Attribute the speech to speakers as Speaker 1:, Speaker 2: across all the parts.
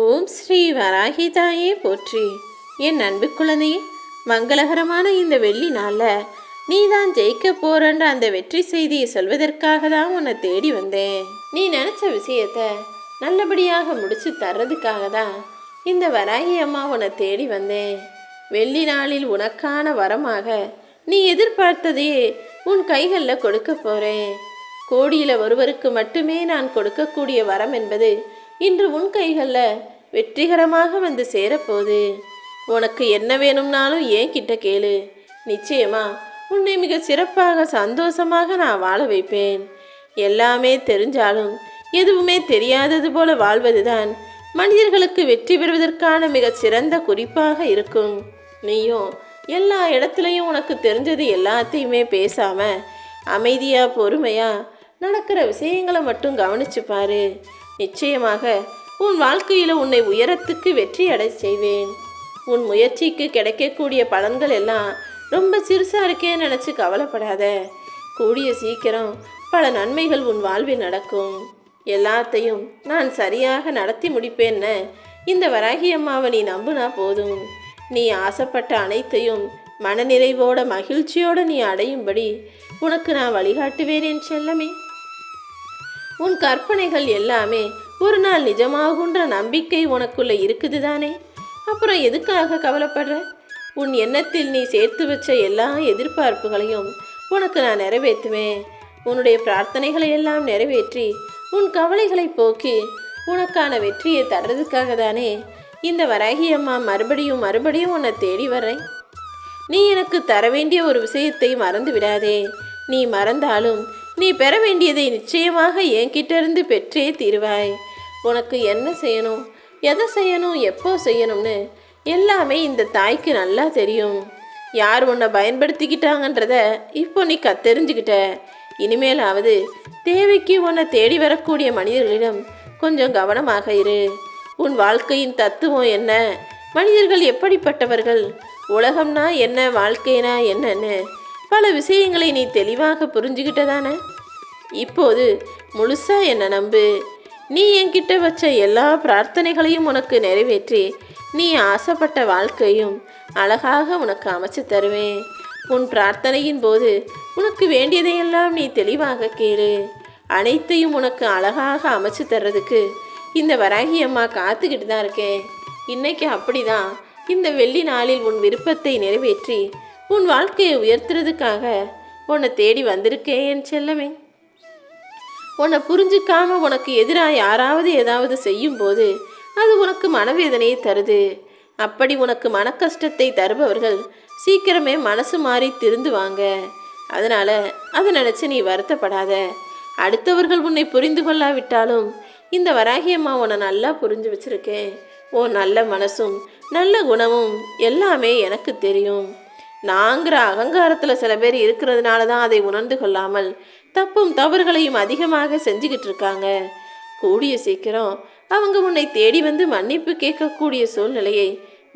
Speaker 1: ஓம் ஸ்ரீ வராகிதாயே போற்றி. என் அன்பு குழந்தையே, மங்களகரமான இந்த வெள்ளி நாளில் நீ தான் ஜெயிக்க போறன்ற அந்த வெற்றி செய்தியை சொல்வதற்காக தான் உன்னை தேடி வந்தேன். நீ நினச்ச விஷயத்த நல்லபடியாக முடிச்சு தர்றதுக்காக தான் இந்த வராகி அம்மா உன்னை தேடி வந்தேன். வெள்ளி நாளில் உனக்கான வரமாக நீ எதிர்பார்த்ததையே உன் கைகளில் கொடுக்க போகிறேன். கோடியில் ஒருவருக்கு மட்டுமே நான் கொடுக்கக்கூடிய வரம் என்பது இன்று உன் கைகளில் வெற்றிகரமாக வந்து சேரப்போகுது. உனக்கு என்ன வேணும்னாலும் ஏன் கிட்ட கேளு. நிச்சயமா உன்னை மிக சிறப்பாக சந்தோஷமாக நான் வாழ வைப்பேன். எல்லாமே தெரிஞ்சாலும் எதுவுமே தெரியாதது போல வாழ்வதுதான் மனிதர்களுக்கு வெற்றி பெறுவதற்கான மிக சிறந்த குறிப்பாக இருக்கும். நீயும் எல்லா இடத்துலையும் உனக்கு தெரிஞ்சது எல்லாத்தையுமே பேசாம அமைதியா பொறுமையா நடக்கிற விஷயங்களை மட்டும் கவனிச்சு பாரு. நிச்சயமாக உன் வாழ்க்கையில் உன்னை உயரத்துக்கு வெற்றி அடை செய்வேன். உன் முயற்சிக்கு கிடைக்கக்கூடிய பலன்கள் எல்லாம் ரொம்ப சிறுசாக இருக்கேன்னு நினச்சி கவலைப்படாத. கூடிய சீக்கிரம் பல நன்மைகள் உன் வாழ்வில் நடக்கும். எல்லாத்தையும் நான் சரியாக நடத்தி முடிப்பேன்னு இந்த வராகி அம்மாவை நீ நம்புனா போதும். நீ ஆசைப்பட்ட அனைத்தையும் மனநிறைவோட மகிழ்ச்சியோடு நீ அடையும்படி உனக்கு நான் வழிகாட்டுவேன் என் செல்லமே. உன் கற்பனைகள் எல்லாமே ஒரு நாள் நிஜமாகுன்ற நம்பிக்கை உனக்குள்ள இருக்குது தானே. அப்புறம் எதுக்காக கவலைப்படுற? உன் எண்ணத்தில் நீ சேர்த்து வச்ச எல்லா எதிர்பார்ப்புகளையும் உனக்கு நான் நிறைவேற்றுவேன். உன்னுடைய பிரார்த்தனைகளை எல்லாம் நிறைவேற்றி உன் கவலைகளை போக்கி உனக்கான வெற்றியை தர்றதுக்காக தானே இந்த வராகி அம்மா மறுபடியும் மறுபடியும் உன்னை தேடி வர்றேன். நீ எனக்கு தர வேண்டிய ஒரு விஷயத்தை மறந்து விடாதே. நீ மறந்தாலும் நீ பெற வேண்டியதை நிச்சயமாக என்கிட்ட இருந்து பெற்றே தீருவாய். உனக்கு என்ன செய்யணும், எதை செய்யணும், எப்போ செய்யணும்னு எல்லாமே இந்த தாய்க்கு நல்லா தெரியும். யார் உன்னை பயன்படுத்திக்கிட்டாங்கன்றத இப்போ நீ தெரிஞ்சுக்கிட்ட. இனிமேலாவது தேவைக்கு உன்னை தேடி வரக்கூடிய மனிதர்களிடம் கொஞ்சம் கவனமாக இரு. உன் வாழ்க்கையின் தத்துவம் என்ன, மனிதர்கள் எப்படிப்பட்டவர்கள், உலகம்னா என்ன, வாழ்க்கைனா என்னன்னு பல விஷயங்களை நீ தெளிவாக புரிஞ்சுக்கிட்டதானே. இப்போது முழுசா என்னை நம்பு. நீ என்கிட்ட வச்ச எல்லா பிரார்த்தனைகளையும் உனக்கு நிறைவேற்றி நீ ஆசைப்பட்ட வாழ்க்கையும் அழகாக உனக்கு அமைச்சு தருவேன். உன் பிரார்த்தனையின் போது உனக்கு வேண்டியதையெல்லாம் நீ தெளிவாக கேளு. அனைத்தையும் உனக்கு அழகாக அமைச்சு தர்றதுக்கு இந்த வராகி அம்மா காத்துக்கிட்டு தான் இருக்கேன். இன்னைக்கு அப்படிதான் இந்த வெள்ளி நாளில் உன் விருப்பத்தை நிறைவேற்றி உன் வாழ்க்கையை உயர்த்துறதுக்காக உன்னை தேடி வந்திருக்கேன் என் செல்லமே. உன்னை புரிஞ்சிக்காம உனக்கு எதிராக யாராவது ஏதாவது செய்யும் போது அது உனக்கு மனவேதனையை தருது. அப்படி உனக்கு மன கஷ்டத்தை தருபவர்கள் சீக்கிரமே மனசு மாறி திருந்துவாங்க. அதனால அதை நினச்சி நீ வருத்தப்படாத. அடுத்தவர்கள் உன்னை புரிந்து கொள்ளாவிட்டாலும் இந்த வராகி அம்மா உன்னை நல்லா புரிஞ்சு வச்சிருக்கேன். உன் நல்ல மனசும் நல்ல குணமும் எல்லாமே எனக்கு தெரியும். நாங்கிற அகங்காரத்தில் சில பேர் இருக்கிறதுனால தான் அதை உணர்ந்து கொள்ளாமல் தப்பும் தவறுகளையும் அதிகமாக செஞ்சுக்கிட்டு இருக்காங்க. கூடிய சீக்கிரம் அவங்க உன்னை தேடி வந்து மன்னிப்பு கேட்கக்கூடிய சூழ்நிலையை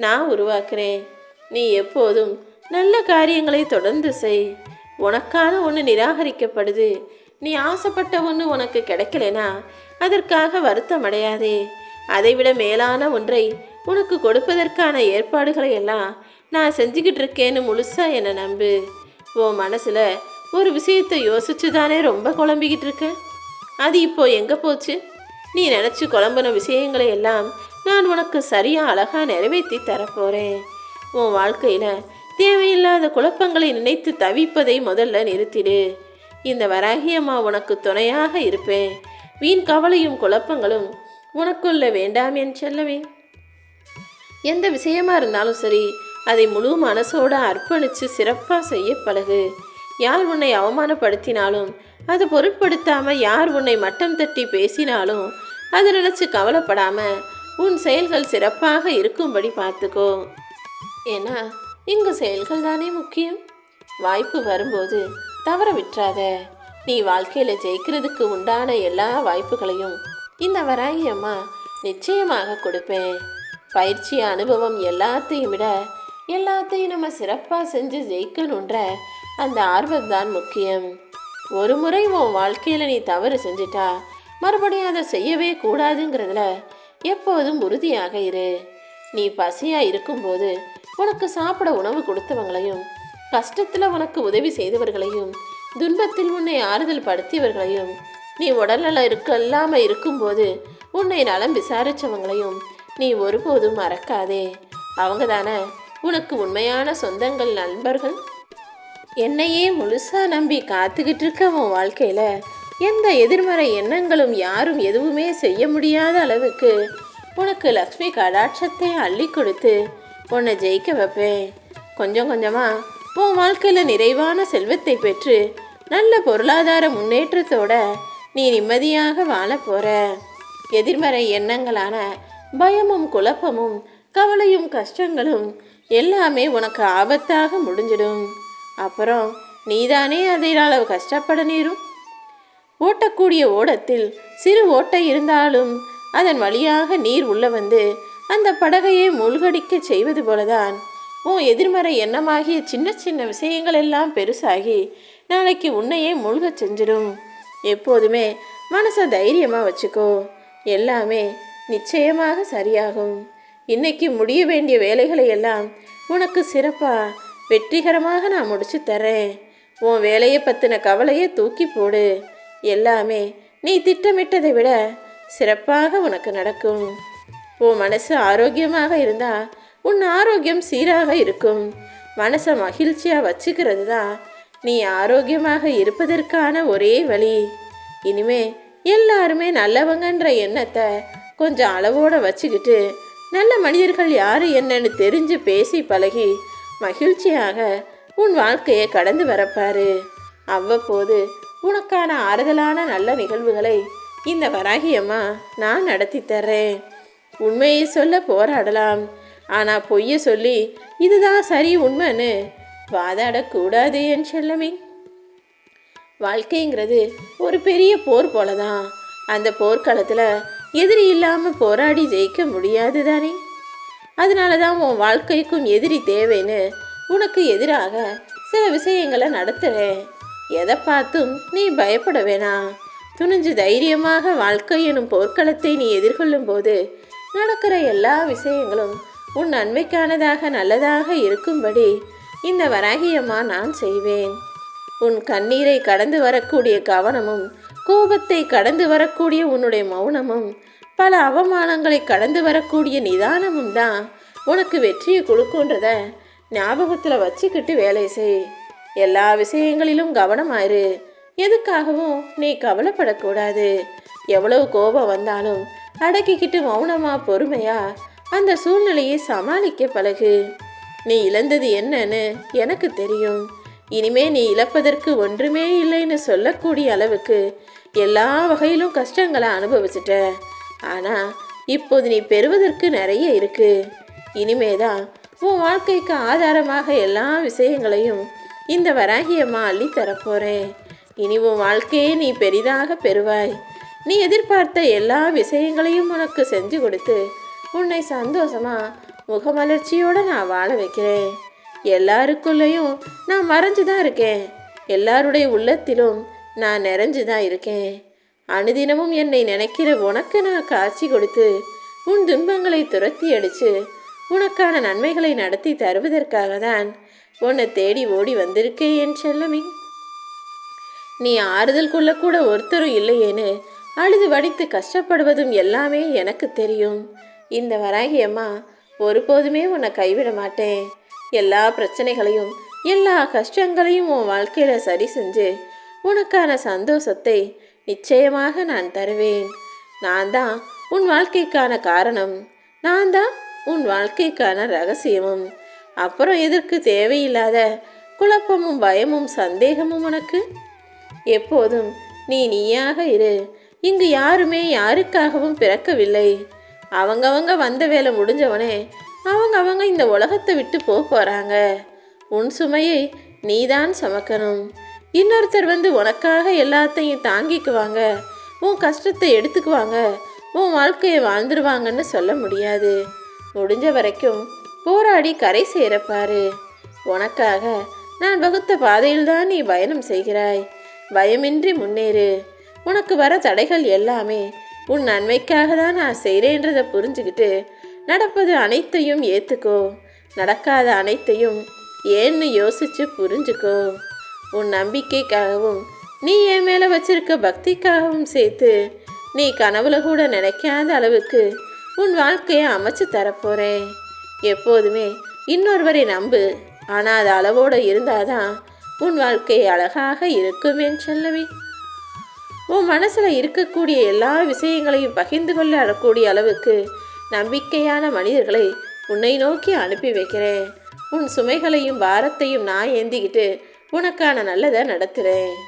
Speaker 1: நான் உருவாக்குறேன். நீ எப்போதும் நல்ல காரியங்களை தொடர்ந்து செய். உனக்கான ஒன்று நிராகரிக்கப்படுது, நீ ஆசைப்பட்ட ஒன்று உனக்கு கிடைக்கலனா அதற்காக வருத்தம் அடையாதே. அதைவிட மேலான ஒன்றை உனக்கு கொடுப்பதற்கான ஏற்பாடுகளை எல்லாம் நான் செஞ்சுக்கிட்டு இருக்கேன்னு முழுசா என்னை நம்பு. உன் மனசில் ஒரு விஷயத்தை யோசிச்சு தானே ரொம்ப குழம்பிக்கிட்டு இருக்க. அது இப்போ எங்கே போச்சு? நீ நினச்சி குழம்பின விஷயங்களை எல்லாம் நான் உனக்கு சரியாக அழகாக நிறைவேற்றி தரப்போகிறேன். உன் வாழ்க்கையில் தேவையில்லாத குழப்பங்களை நினைத்து தவிப்பதை முதல்ல நிறுத்திடு. இந்த வராகி அம்மா உனக்கு துணையாக இருப்பேன். வீண் கவலையும் குழப்பங்களும் உனக்குள்ள வேண்டாம் என் செல்லவே. எந்த விஷயமா இருந்தாலும் சரி, அதை முழு மனசோடு அர்ப்பணித்து சிறப்பாக செய்ய பழகு. யார் உன்னை அவமானப்படுத்தினாலும் அதை பொருட்படுத்தாமல், யார் உன்னை மட்டம் தட்டி பேசினாலும் அதை நினச்சி கவலைப்படாமல் உன் செயல்கள் சிறப்பாக இருக்கும்படி பார்த்துக்கோ. ஏன்னா இங்கே செயல்கள் தானே முக்கியம். வாய்ப்பு வரும்போது தவற விட்டுறாத. நீ வாழ்க்கையில் ஜெயிக்கிறதுக்கு உண்டான எல்லா வாய்ப்புகளையும் இந்த வராகி அம்மா நிச்சயமாக கொடுப்பேன். பயிற்சி, அனுபவம் எல்லாத்தையும் விட எல்லாத்தையும் நம்ம சிறப்பாக செஞ்சு ஜெயிக்கணுன்ற அந்த ஆர்வம்தான் முக்கியம். ஒரு முறை உன் வாழ்க்கையில் நீ தவறு செஞ்சிட்டா மறுபடியும் அதை செய்யவே கூடாதுங்கிறதுல எப்போதும் உறுதியாக இரு. நீ பசியா இருக்கும்போது உனக்கு சாப்பிட உணவு கொடுத்தவங்களையும், கஷ்டத்தில் உனக்கு உதவி செய்தவர்களையும், துன்பத்தில் உன்னை ஆறுதல் படுத்தியவர்களையும், நீ உடல்நல இல்லாமல் இருக்கும்போது உன்னை நலம் விசாரித்தவங்களையும் நீ ஒருபோதும் மறக்காதே. அவங்க தானே உனக்கு உண்மையான சொந்தங்கள், நண்பர்கள். என்னையே முழுசா நம்பி காத்துக்கிட்டு இருக்க உன் வாழ்க்கையில் எந்த எதிர்மறை எண்ணங்களும் யாரும் எதுவுமே செய்ய முடியாத அளவுக்கு உனக்கு லக்ஷ்மி கடாட்சத்தை அள்ளி கொடுத்து உன்னை ஜெயிக்க வைப்பேன். கொஞ்சம் கொஞ்சமாக உன் வாழ்க்கையில் நிறைவான செல்வத்தை பெற்று நல்ல பொருளாதார முன்னேற்றத்தோட நீ நிம்மதியாக வாழ போற. எதிர்மறை எண்ணங்களான பயமும் குழப்பமும் கவலையும் கஷ்டங்களும் எல்லாமே உனக்கு ஆபத்தாக முடிஞ்சிடும். அப்புறம் நீதானே அதனால் கஷ்டப்பட நேரும். ஓட்டக்கூடிய ஓடத்தில் சிறு ஓட்டை இருந்தாலும் அதன் வழியாக நீர் உள்ள வந்து அந்த படகையை மூழ்கடிக்க செய்வது போலதான் உன் எதிர்மறை எண்ணமாகிய சின்ன சின்ன விஷயங்கள் எல்லாம் பெருசாகி நாளைக்கு உன்னையே மூழ்கச் செஞ்சிடும். எப்போதுமே மனசை தைரியமாக வச்சுக்கோ. எல்லாமே நிச்சயமாக சரியாகும். இன்னைக்கு முடிய வேண்டிய வேலைகளை எல்லாம் உனக்கு சிறப்பாக வெற்றிகரமாக நான் முடிச்சு தரேன். உன் வேலையை பற்றின கவலையை தூக்கி போடு. எல்லாமே நீ திட்டமிட்டதை விட சிறப்பாக உனக்கு நடக்கும். உன் மனசு ஆரோக்கியமாக இருந்தால் உன் ஆரோக்கியம் சீராக இருக்கும். மனசை மகிழ்ச்சியாக வச்சுக்கிறது தான் நீ ஆரோக்கியமாக இருப்பதற்கான ஒரே வழி. இனிமே எல்லாருமே நல்லவங்கன்ற எண்ணத்தை கொஞ்சம் அளவோடு வச்சுக்கிட்டு நல்ல மனிதர்கள் யார் என்னன்னு தெரிஞ்சு பேசி பழகி மகிழ்ச்சியாக உன் வாழ்க்கையை கடந்து வரப்பாரு. அவ்வப்போது உனக்கான ஆறுதலான நல்ல நிகழ்வுகளை இந்த வராகியம்மா நான் நடத்தி தர்றேன். உண்மையை சொல்ல போராடலாம், ஆனால் பொய்யை சொல்லி இதுதான் சரி உண்மைன்னு வாதாடக்கூடாது என் செல்லமே. வாழ்க்கைங்கிறது ஒரு பெரிய போர் போல தான். அந்த போர்க்களத்தில் எதிரி இல்லாமல் போராடி ஜெயிக்க முடியாது தானே. அதனால தான் உன் வாழ்க்கைக்கும் எதிரி தேவைன்னு உனக்கு எதிராக சில விஷயங்களை நடத்துகிறேன். எதை பார்த்தும் நீ பயப்பட வேணாம். துணிஞ்சு தைரியமாக வாழ்க்கை எனும் போர்க்களத்தை நீ எதிர்கொள்ளும் போது நடக்கிற எல்லா விஷயங்களும் உன் நன்மைக்கானதாக நல்லதாக இருக்கும்படி இந்த வராகியம்மா நான் செய்வேன். உன் கண்ணீரை கடந்து வரக்கூடிய கவனமும், கோபத்தை கடந்து வரக்கூடிய உன்னுடைய மௌனமும், பல அவமானங்களை கடந்து வரக்கூடிய நிதானமும் தான் உனக்கு வெற்றியை கொடுக்குன்றத ஞாபகத்தில் வச்சுக்கிட்டு வேலை செய். எல்லா விஷயங்களிலும் கவனமாயிரு. எதுக்காகவும் நீ கவலைப்படக்கூடாது. எவ்வளவு கோபம் வந்தாலும் அடக்கிக்கிட்டு மௌனமா பொறுமையா அந்த சூழ்நிலையை சமாளிக்க பழகு. நீ இழந்தது என்னன்னு எனக்கு தெரியும். இனிமே நீ இழப்பதற்கு ஒன்றுமே இல்லைன்னு சொல்லக்கூடிய அளவுக்கு எல்லா வகையிலும் கஷ்டங்களை அனுபவிச்சிட்ட. ஆனால் இப்போது நீ பெறுவதற்கு நிறைய இருக்கு. இனிமேதான் உன் வாழ்க்கைக்கு ஆதாரமாக எல்லா விஷயங்களையும் இந்த வராகியம்மா அள்ளி தரப்போறேன். இனி உன் வாழ்க்கையை நீ பெரிதாக பெறுவாய். நீ எதிர்பார்த்த எல்லா விஷயங்களையும் உனக்கு செஞ்சு கொடுத்து உன்னை சந்தோஷமா முகமலர்ச்சியோடு நான் வாழ வைக்கிறேன். எல்லாருக்குள்ளேயும் நான் மறைஞ்சு தான் இருக்கேன். எல்லாருடைய உள்ளத்திலும் நான் நிறைஞ்சு தான் இருக்கேன். அனுதினமும் என்னை நினைக்கிற உனக்கு நான் காட்சி கொடுத்து உன் துன்பங்களை துரத்தி அடித்து உனக்கான நன்மைகளை நடத்தி தருவதற்காக தான் உன்னை தேடி ஓடி வந்திருக்கேன் என் செல்லமே. நீ ஆறுதல் கொள்ளக்கூட ஒருத்தரும் இல்லையேன்னு அழுது வடித்து கஷ்டப்படுவதும் எல்லாமே எனக்கு தெரியும். இந்த வராகியம்மா ஒருபோதுமே உன்னை கைவிட மாட்டேன். எல்லா பிரச்சனைகளையும் எல்லா கஷ்டங்களையும் உன் வாழ்க்கையில் சரி செஞ்சு உனக்கான சந்தோஷத்தை நிச்சயமாக நான் தருவேன். நான் தான் உன் வாழ்க்கைக்கான காரணம். நான் தான் உன் வாழ்க்கைக்கான ரகசியமும். அப்புறம் எதற்கு தேவையில்லாத குழப்பமும் பயமும் சந்தேகமும் உனக்கு? எப்போதும் நீ நீயாக இரு. இங்கு யாருமே யாருக்காகவும் பிறக்கவில்லை. அவங்கவங்க வந்த வேலை முடிஞ்சவனே அவங்கவங்க இந்த உலகத்தை விட்டு போகிறாங்க. உன் சுமையை நீதான் சுமக்கணும். இன்னொருத்தர் வந்து உனக்காக எல்லாத்தையும் தாங்கிக்குவாங்க, உன் கஷ்டத்தை எடுத்துக்குவாங்க, உன் வாழ்க்கையை வாழ்ந்துருவாங்கன்னு சொல்ல முடியாது. முடிஞ்ச வரைக்கும் போராடி கரை சேரப்பாரு. உனக்காக நான் வகுத்த பாதையில் தான் நீ பயணம் செய்கிறாய். பயமின்றி முன்னேறு. உனக்கு வர தடைகள் எல்லாமே உன் நன்மைக்காக தான் நான் செய்கிறேன்றதை புரிஞ்சுக்கிட்டு நடப்பது அனைத்தையும் ஏற்றுக்கோ. நடக்காத அனைத்தையும் ஏன்னு யோசிச்சு புரிஞ்சுக்கோ. உன் நம்பிக்கைக்காகவும் நீ என் மேலே வச்சிருக்க பக்திக்காகவும் சேர்த்து நீ கனவுல கூட நினைக்காத அளவுக்கு உன் வாழ்க்கையை அமைச்சு தரப்போகிறேன். எப்போதுமே இன்னொருவரை நம்பு, ஆனால் அது அளவோடு இருந்தாதான் உன் வாழ்க்கை அழகாக இருக்கும் என் செல்லவே. உன் மனசில் இருக்கக்கூடிய எல்லா விஷயங்களையும் பகிர்ந்து கொள்ளக்கூடிய அளவுக்கு நம்பிக்கையான மனிதர்களை உன்னை நோக்கி அனுப்பி வைக்கிறேன். உன் சுமைகளையும் பாரத்தையும் நான் ஏந்திக்கிட்டு உனக்கான நல்லதை நடத்துகிறேன்.